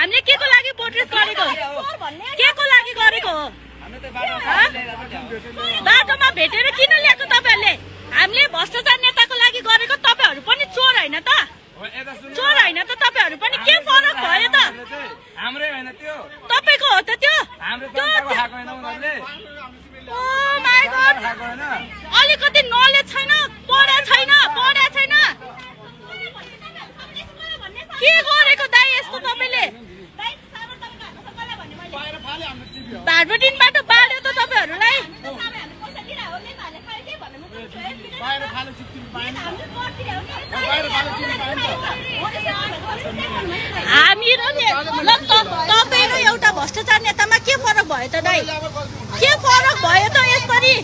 हामीले के को लागि प्रोटेस्ट गरेको के को लागि गरेको हो बाटोमा भेटेर किन ल्याएको तपाईहरुले हामीले भ्रष्टाचार नेताको लागि गरेको तपाईहरु पनि चोर हैन त चोर हैन त तपाईहरु पनि के फरक भयो त हाम्रै हैन त्यो तपाईको हो त त्यो हाम्रो जनताको हक हैन उनीहरुले ओ माय गॉड अलिकति नलेज छैन पढे छैन के गरेको दाइ यस्तो तपाईले भारबटिनबाट बाल्यो त तपाईहरुलाई हामी र तपाईँ र एउटा भ्रष्टाचार नेतामा के फरक भयो त दाइ के फरक भयो त यसरी